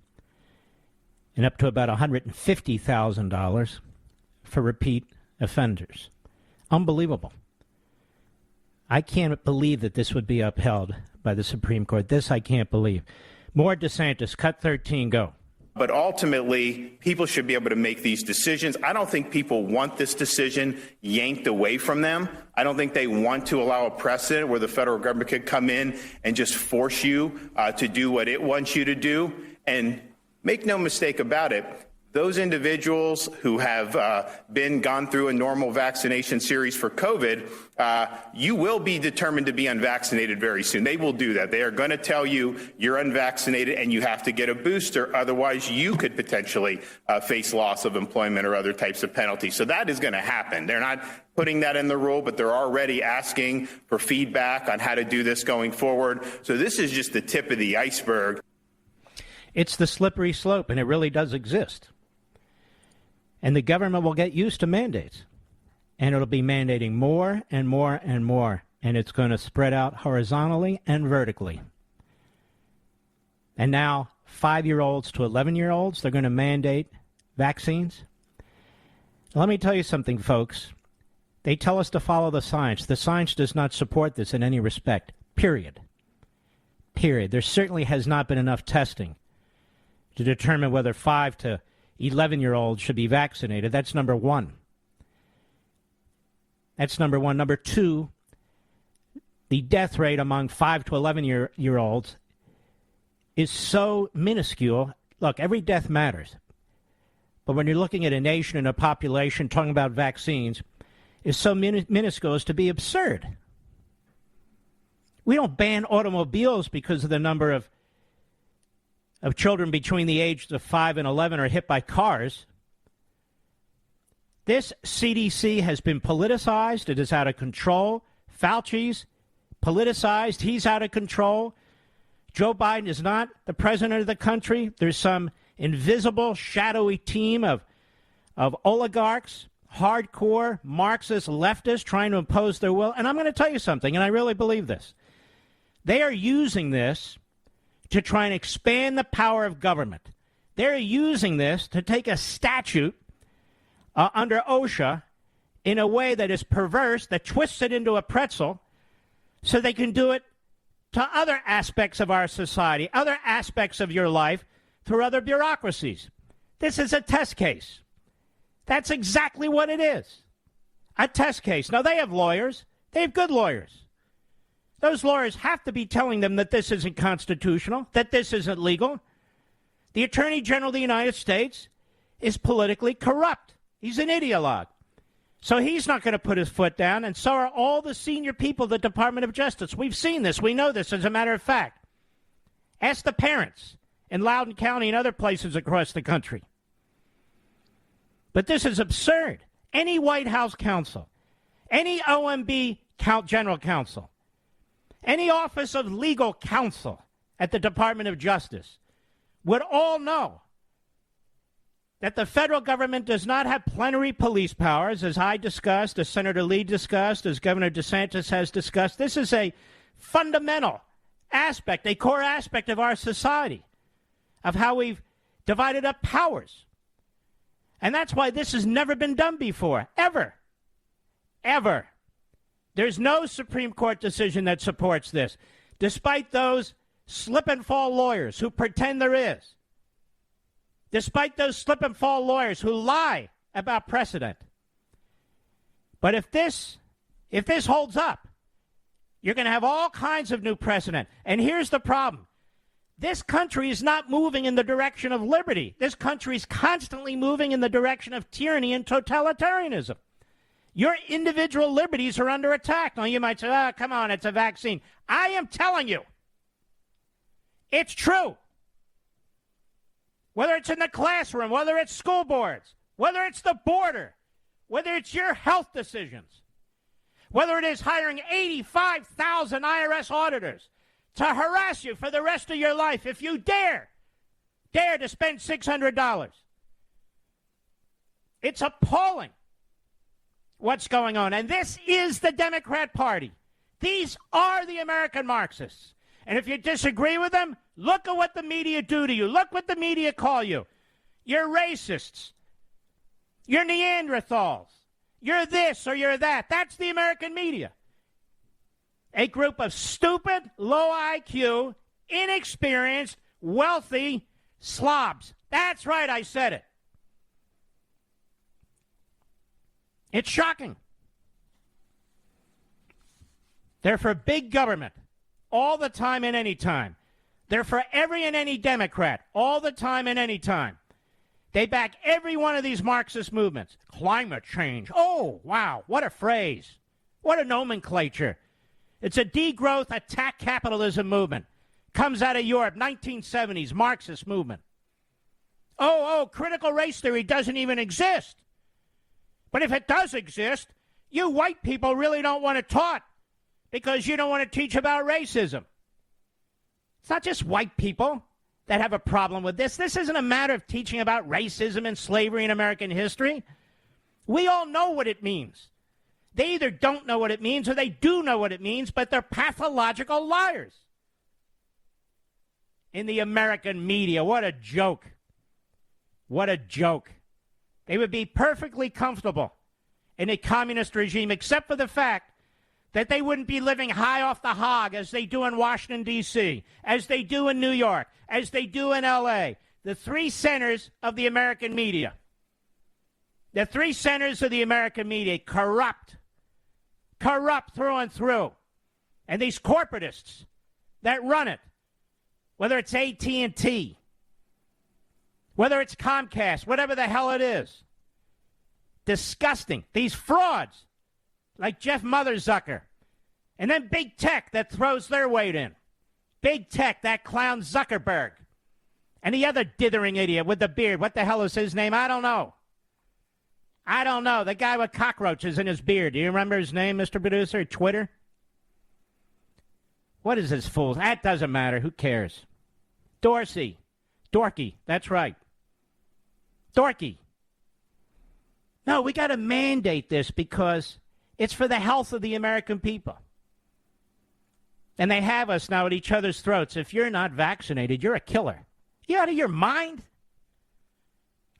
and up to about $150,000 for repeat offenders. Unbelievable. I can't believe that this would be upheld by the Supreme Court. This I can't believe. More DeSantis, cut 13, go. But ultimately, people should be able to make these decisions. I don't think people want this decision yanked away from them. I don't think they want to allow a precedent where the federal government could come in and just force you to do what it wants you to do. And make no mistake about it, those individuals who have gone through a normal vaccination series for COVID, you will be determined to be unvaccinated very soon. They will do that. They are going to tell you you're unvaccinated and you have to get a booster. Otherwise, you could potentially face loss of employment or other types of penalties. So that is going to happen. They're not putting that in the rule, but they're already asking for feedback on how to do this going forward. So this is just the tip of the iceberg. It's the slippery slope, and it really does exist. And the government will get used to mandates. And it'll be mandating more and more and more. And it's going to spread out horizontally and vertically. And now, 5-year-olds to 11-year-olds, they're going to mandate vaccines. Let me tell you something, folks. They tell us to follow the science. The science does not support this in any respect. Period. Period. There certainly has not been enough testing to determine whether 5 to 11-year-olds should be vaccinated. That's number one. That's number one. Number two, the death rate among 5 to 11-year-olds is so minuscule. Look, every death matters. But when you're looking at a nation and a population talking about vaccines, is so minuscule as to be absurd. We don't ban automobiles because of the number of children between the ages of 5 and 11 are hit by cars. This CDC has been politicized. It is out of control. Fauci's politicized. He's out of control. Joe Biden is not the president of the country. There's some invisible, shadowy team of oligarchs, hardcore, Marxist, leftists trying to impose their will. And I'm going to tell you something, and I really believe this. They are using this to try and expand the power of government. They're using this to take a statute under OSHA in a way that is perverse, that twists it into a pretzel, so they can do it to other aspects of our society, other aspects of your life, through other bureaucracies. This is a test case. That's exactly what it is. A test case. Now, they have lawyers. They have good lawyers. Those lawyers have to be telling them that this isn't constitutional, that this isn't legal. The Attorney General of the United States is politically corrupt. He's an ideologue. So he's not going to put his foot down, and so are all the senior people at the Department of Justice. We've seen this. We know this, as a matter of fact. Ask the parents in Loudoun County and other places across the country. But this is absurd. Any White House counsel, any OMB general counsel, any Office of Legal Counsel at the Department of Justice would all know that the federal government does not have plenary police powers, as I discussed, as Senator Lee discussed, as Governor DeSantis has discussed. This is a fundamental aspect, a core aspect of our society, of how we've divided up powers. And that's why this has never been done before, ever. Ever. There's no Supreme Court decision that supports this, despite those slip-and-fall lawyers who pretend there is, despite those slip-and-fall lawyers who lie about precedent. But if this holds up, you're going to have all kinds of new precedent. And here's the problem. This country is not moving in the direction of liberty. This country is constantly moving in the direction of tyranny and totalitarianism. Your individual liberties are under attack. Now, you might say, oh, come on, it's a vaccine. I am telling you, it's true. Whether it's in the classroom, whether it's school boards, whether it's the border, whether it's your health decisions, whether it is hiring 85,000 IRS auditors to harass you for the rest of your life if you dare to spend $600. It's appalling what's going on. And this is the Democrat Party. These are the American Marxists. And if you disagree with them, look at what the media do to you. Look what the media call you. You're racists. You're Neanderthals. You're this or you're that. That's the American media. A group of stupid, low IQ, inexperienced, wealthy slobs. That's right, I said it. It's shocking. They're for big government all the time and any time. They're for every and any Democrat all the time and any time. They back every one of these Marxist movements. Climate change. Oh, wow, what a phrase. What a nomenclature. It's a degrowth attack capitalism movement. Comes out of Europe, 1970s, Marxist movement. Oh, critical race theory doesn't even exist. But if it does exist, you white people really don't want it taught because you don't want to teach about racism. It's not just white people that have a problem with this. This isn't a matter of teaching about racism and slavery in American history. We all know what it means. They either don't know what it means or they do know what it means, but they're pathological liars. In the American media, what a joke. What a joke. They would be perfectly comfortable in a communist regime, except for the fact that they wouldn't be living high off the hog as they do in Washington, D.C., as they do in New York, as they do in L.A., the three centers of the American media. The three centers of the American media, corrupt through and through. And these corporatists that run it, whether it's AT&T, whether it's Comcast, whatever the hell it is, disgusting. These frauds like Jeff Motherzucker, and then big tech that throws their weight in. Big tech, that clown Zuckerberg, and the other dithering idiot with the beard. What the hell is his name? I don't know. The guy with cockroaches in his beard. Do you remember his name, Mr. Producer? Twitter? What is this fool? That doesn't matter. Who cares? Dorsey. Dorky. That's right. Dorky. No, we got to mandate this because it's for the health of the American people. And they have us now at each other's throats. If you're not vaccinated, you're a killer. You out of your mind?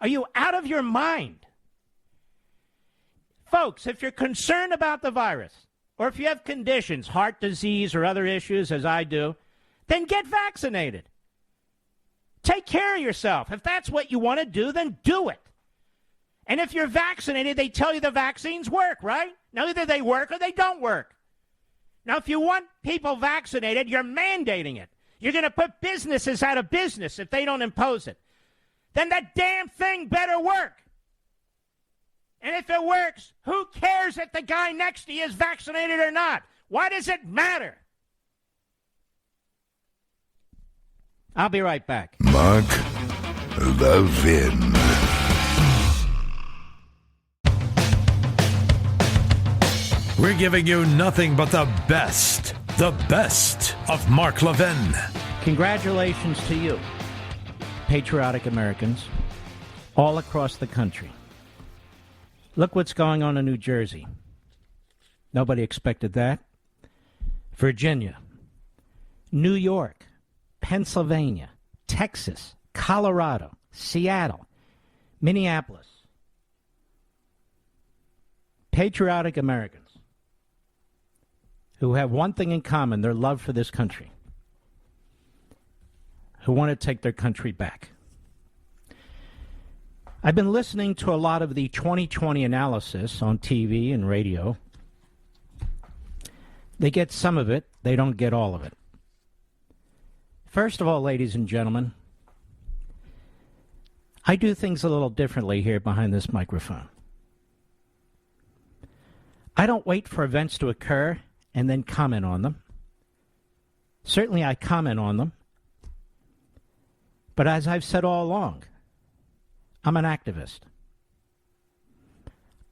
Are you out of your mind? Folks, if you're concerned about the virus, or if you have conditions, heart disease or other issues, as I do, then get vaccinated. Take care of yourself. If that's what you want to do, then do it. And if you're vaccinated, they tell you the vaccines work, right? Now, either they work or they don't work. Now, if you want people vaccinated, you're mandating it. You're going to put businesses out of business if they don't impose it. Then that damn thing better work. And if it works, who cares if the guy next to you is vaccinated or not? Why does it matter? I'll be right back. Mark Levin. We're giving you nothing but the best of Mark Levin. Congratulations to you, patriotic Americans, all across the country. Look what's going on in New Jersey. Nobody expected that. Virginia, New York, Pennsylvania, Texas, Colorado, Seattle, Minneapolis. Patriotic Americans who have one thing in common, their love for this country, who want to take their country back. I've been listening to a lot of the 2020 analysis on TV and radio. They get some of it. They don't get all of it. First of all, ladies and gentlemen, I do things a little differently here behind this microphone. I don't wait for events to occur and then comment on them. Certainly I comment on them. But as I've said all along, I'm an activist.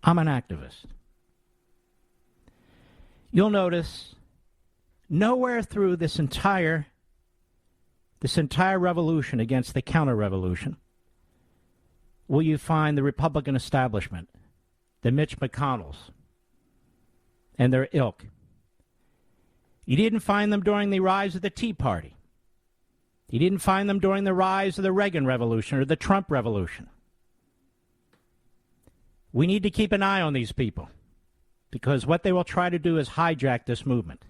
I'm an activist. You'll notice nowhere through this entire revolution against the counter-revolution will you find the Republican establishment, the Mitch McConnells, and their ilk. You didn't find them during the rise of the Tea Party. You didn't find them during the rise of the Reagan Revolution or the Trump Revolution. We need to keep an eye on these people because what they will try to do is hijack this movement,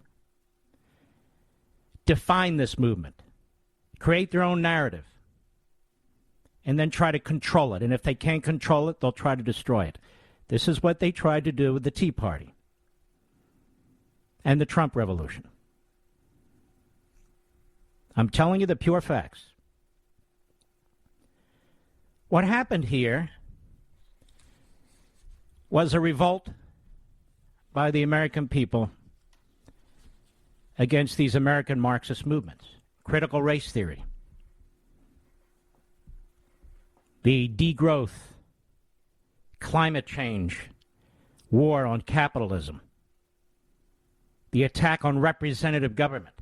define this movement, create their own narrative, and then try to control it. And if they can't control it, they'll try to destroy it. This is what they tried to do with the Tea Party and the Trump Revolution. I'm telling you the pure facts. What happened here was a revolt by the American people against these American Marxist movements, critical race theory, the degrowth, climate change, war on capitalism, the attack on representative government.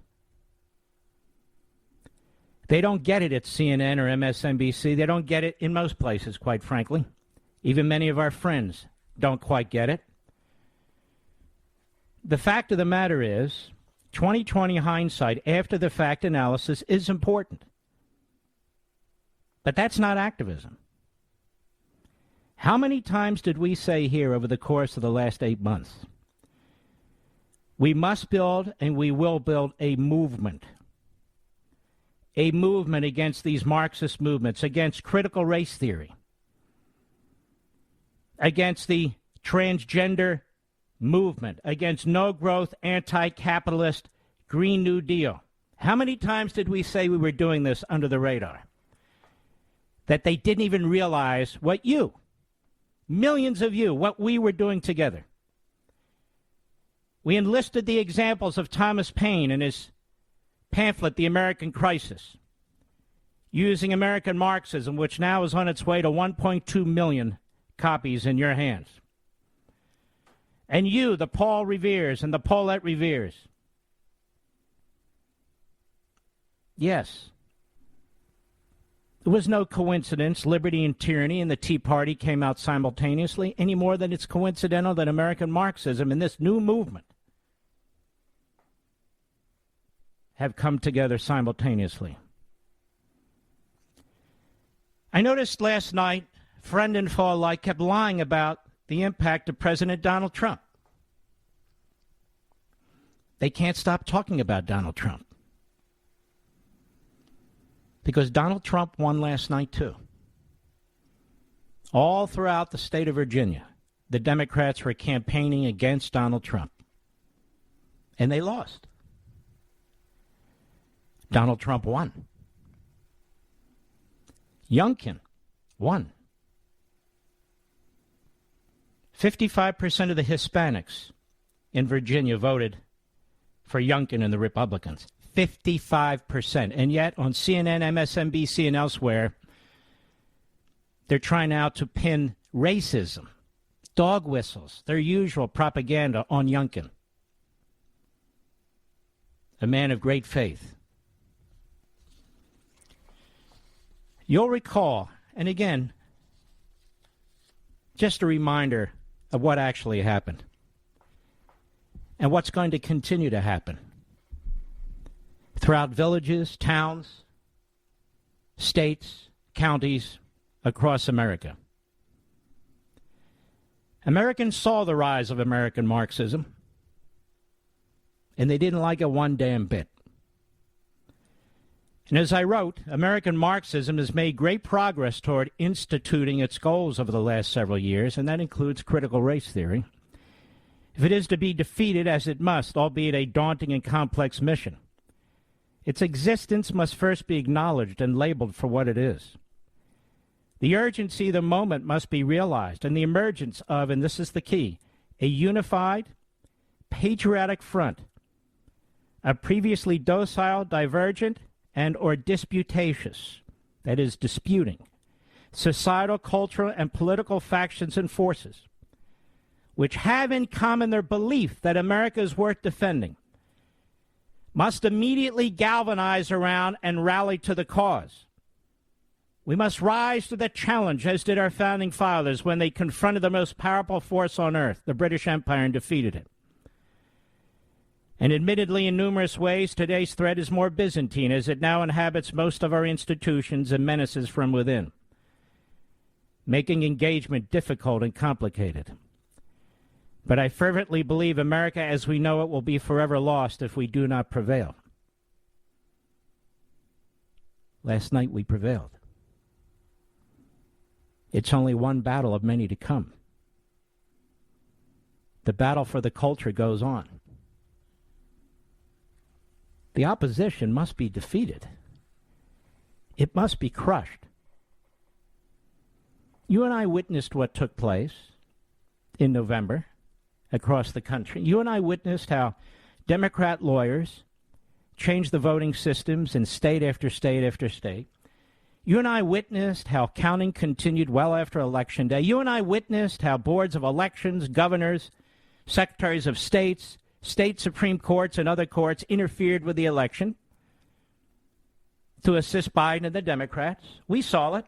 They don't get it at CNN or MSNBC. They don't get it in most places, quite frankly. Even many of our friends don't quite get it. The fact of the matter is, 2020 hindsight, after the fact analysis is important. But that's not activism. How many times did we say here over the course of the last 8 months? We must build and we will build a movement against these Marxist movements, against critical race theory, against the transgender movement, against no-growth, anti-capitalist Green New Deal. How many times did we say we were doing this under the radar? That they didn't even realize what you, millions of you, what we were doing together. We enlisted the examples of Thomas Paine in his pamphlet, The American Crisis, using American Marxism, which now is on its way to 1.2 million copies in your hands. And you, the Paul Reveres and the Paulette Reveres. Yes. It was no coincidence Liberty and Tyranny and the Tea Party came out simultaneously, any more than it's coincidental that American Marxism and this new movement have come together simultaneously. I noticed last night, friend and foe alike kept lying about the impact of President Donald Trump. They can't stop talking about Donald Trump. Because Donald Trump won last night, too. All throughout the state of Virginia, the Democrats were campaigning against Donald Trump. And they lost. Donald Trump won. Youngkin won. 55% of the Hispanics in Virginia voted for Youngkin and the Republicans. 55%. And yet on CNN, MSNBC, and elsewhere, they're trying now to pin racism, dog whistles, their usual propaganda on Youngkin, a man of great faith. You'll recall, and again, just a reminder of what actually happened and what's going to continue to happen throughout villages, towns, states, counties across America. Americans saw the rise of American Marxism, and they didn't like it one damn bit. And as I wrote, American Marxism has made great progress toward instituting its goals over the last several years, and that includes critical race theory. If it is to be defeated, as it must, albeit a daunting and complex mission, its existence must first be acknowledged and labeled for what it is. The urgency of the moment must be realized, and the emergence of, and this is the key, a unified, patriotic front of previously docile, divergent, and or disputatious, that is, disputing, societal, cultural, and political factions and forces, which have in common their belief that America is worth defending, must immediately galvanize around and rally to the cause. We must rise to the challenge, as did our founding fathers when they confronted the most powerful force on earth, the British Empire, and defeated it. And admittedly, in numerous ways, today's threat is more Byzantine, as it now inhabits most of our institutions and menaces from within. making engagement difficult and complicated. But I fervently believe America as we know it will be forever lost if we do not prevail. Last night we prevailed. It's only one battle of many to come. The battle for the culture goes on. The opposition must be defeated. It must be crushed. You and I witnessed what took place in November across the country. You and I witnessed how Democrat lawyers changed the voting systems in state after state after state. You and I witnessed how counting continued well after Election Day. You and I witnessed how boards of elections, governors, secretaries of states, state Supreme Courts, and other courts interfered with the election to assist Biden and the Democrats. We saw it.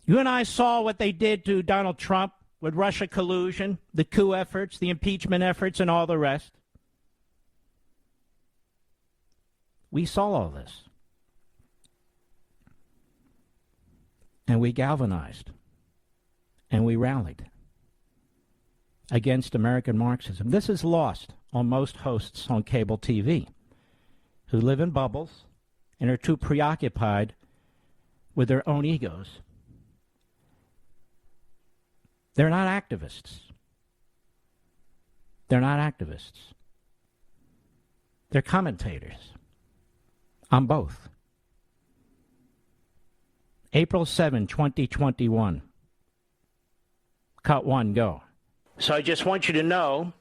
You and I saw what they did to Donald Trump with Russia collusion, the coup efforts, the impeachment efforts, and all the rest. We saw all this. And we galvanized. And we rallied against American Marxism. This is lost on most hosts on cable TV who live in bubbles and are too preoccupied with their own egos. They're not activists. They're not activists. They're commentators on both. April 7, 2021. Cut 1, go. So I just want you to know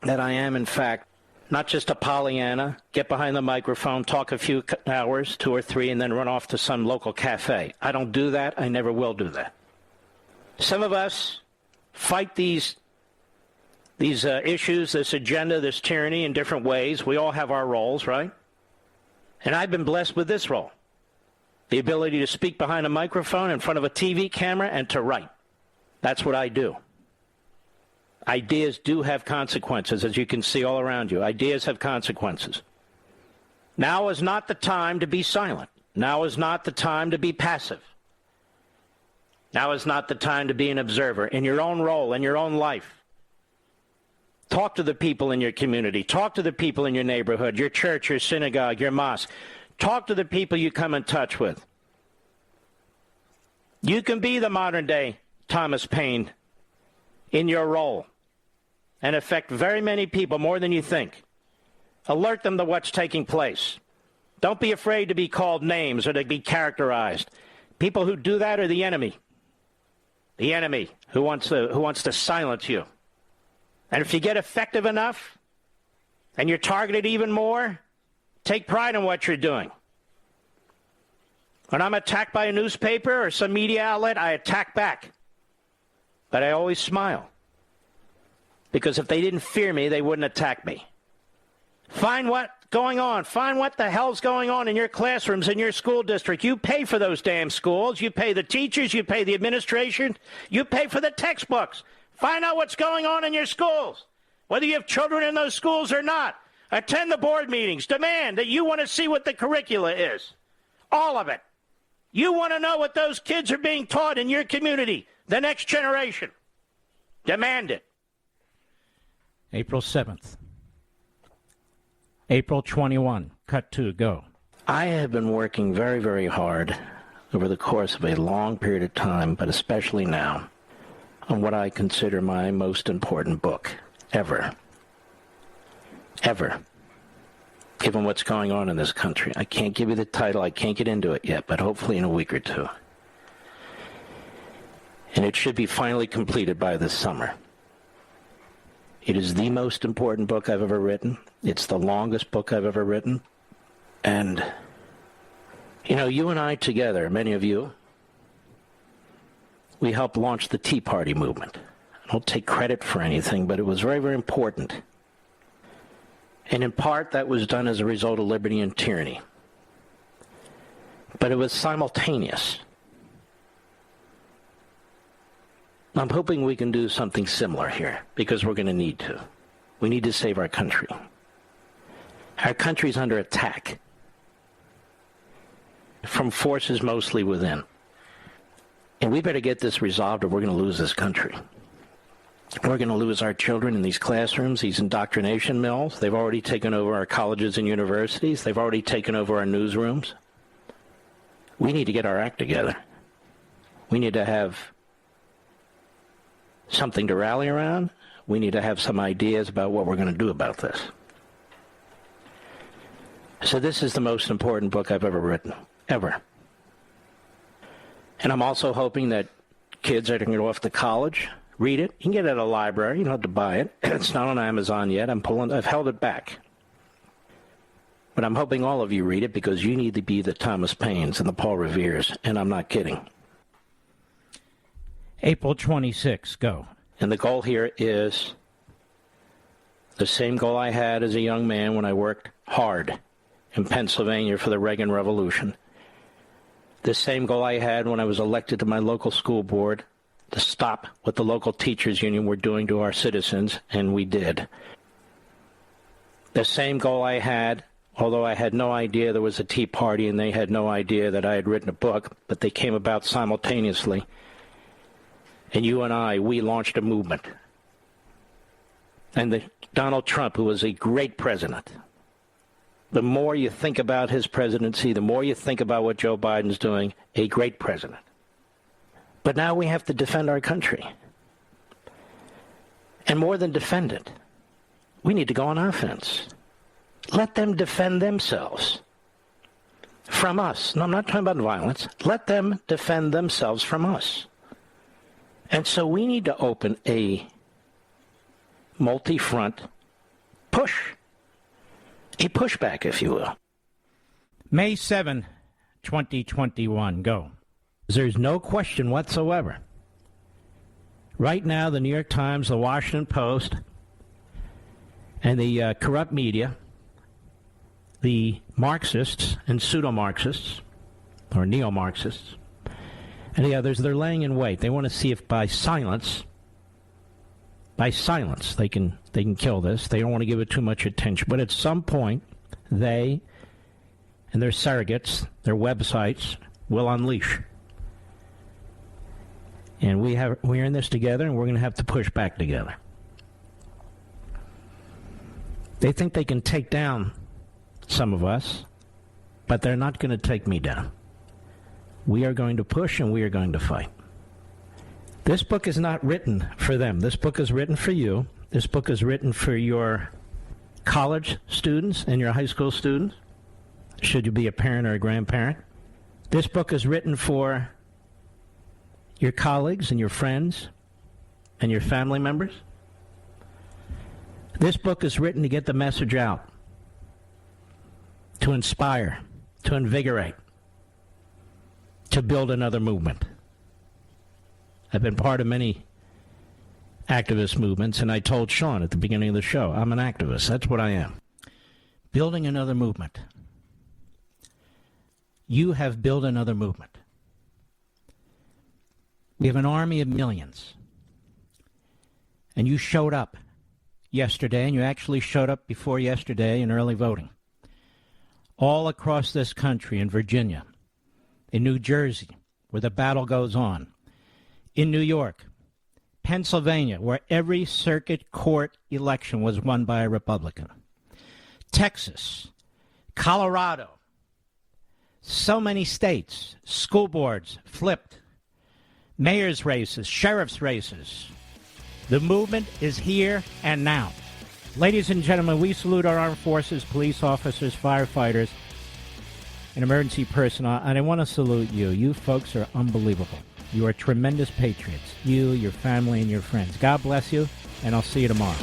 that I am, in fact, not just a Pollyanna, get behind the microphone, talk a few hours, 2 or 3, and then run off to some local cafe. I don't do that. I never will do that. Some of us fight these issues, this agenda, this tyranny in different ways. We all have our roles, right? And I've been blessed with this role, the ability to speak behind a microphone in front of a TV camera and to write. That's what I do. Ideas do have consequences, as you can see all around you. Ideas have consequences. Now is not the time to be silent. Now is not the time to be passive. Now is not the time to be an observer in your own role, in your own life. Talk to the people in your community. Talk to the people in your neighborhood, your church, your synagogue, your mosque. Talk to the people you come in touch with. You can be the modern-day Thomas Paine in your role and affect very many people more than you think. Alert them to what's taking place. Don't be afraid to be called names or to be characterized. People who do that are the enemy. The enemy who wants to silence you. And if you get effective enough and you're targeted even more, take pride in what you're doing. When I'm attacked by a newspaper or some media outlet, I attack back. But I always smile. Because if they didn't fear me, they wouldn't attack me. Find what's going on. Find what the hell's going on in your classrooms, in your school district. You pay for those damn schools. You pay the teachers. You pay the administration. You pay for the textbooks. Find out what's going on in your schools, whether you have children in those schools or not. Attend the board meetings. Demand that you want to see what the curricula is. All of it. You want to know what those kids are being taught in your community, the next generation. Demand it. April 7th. April 21. Cut 2, go. I have been working very, very hard over the course of a long period of time, but especially now, on what I consider my most important book ever. Ever. Given what's going on in this country. I can't give you the title. I can't get into it yet, but hopefully in a week or two. And it should be finally completed by this summer. It is the most important book I've ever written. It's the longest book I've ever written. And, you know, you and I together, many of you, we helped launch the Tea Party movement. I don't take credit for anything, but it was very, very important. And in part, that was done as a result of liberty and tyranny. But it was simultaneous. I'm hoping we can do something similar here, because we're going to need to. We need to save our country. Our country's under attack from forces mostly within. And we better get this resolved or we're going to lose this country. We're going to lose our children in these classrooms, these indoctrination mills. They've already taken over our colleges and universities. They've already taken over our newsrooms. We need to get our act together. We need to have something to rally around. We need to have some ideas about what we're going to do about this. So this is the most important book I've ever written, ever. And I'm also hoping that kids that are going to go off to college read it. You can get it at a library. You don't have to buy it. It's not on Amazon yet. I've held it back. But I'm hoping all of you read it because you need to be the Thomas Paines and the Paul Reveres, and I'm not kidding. April 26, go. And the goal here is the same goal I had as a young man when I worked hard in Pennsylvania for the Reagan Revolution. The same goal I had when I was elected to my local school board to stop what the local teachers union were doing to our citizens, and we did. The same goal I had, although I had no idea there was a Tea Party and they had no idea that I had written a book, but they came about simultaneously. And you and I, we launched a movement. And Donald Trump, who was a great president, the more you think about his presidency, the more you think about what Joe Biden's doing, a great president. But now we have to defend our country. And more than defend it, we need to go on offense. Let them defend themselves from us. No, I'm not talking about violence. Let them defend themselves from us. And so we need to open a multi-front push. A pushback, if you will. May 7, 2021, go. There's no question whatsoever. Right now, the New York Times, the Washington Post, and the corrupt media, the Marxists and pseudo-Marxists, or neo-Marxists, and the others, they're laying in wait. They want to see if by silence they can kill this. They don't want to give it too much attention. But at some point, they and their surrogates, their websites, will unleash. And we're in this together, and we're going to have to push back together. They think they can take down some of us, but they're not going to take me down. We are going to push, and we are going to fight. This book is not written for them. This book is written for you. This book is written for your college students and your high school students, should you be a parent or a grandparent. This book is written for your colleagues and your friends and your family members. This book is written to get the message out, to inspire, to invigorate, to build another movement. I've been part of many activist movements, and I told Sean at the beginning of the show, I'm an activist. That's what I am. Building another movement. You have built another movement. We have an army of millions. And you showed up yesterday, and you actually showed up before yesterday in early voting. All across this country, in Virginia, in New Jersey, where the battle goes on, in New York, Pennsylvania, where every circuit court election was won by a Republican, Texas, Colorado, so many states, school boards flipped, mayor's races, sheriff's races. The movement is here and now. Ladies and gentlemen, we salute our armed forces, police officers, firefighters, and emergency personnel, and I want to salute you. You folks are unbelievable. You are tremendous patriots. You, your family, and your friends. God bless you, and I'll see you tomorrow.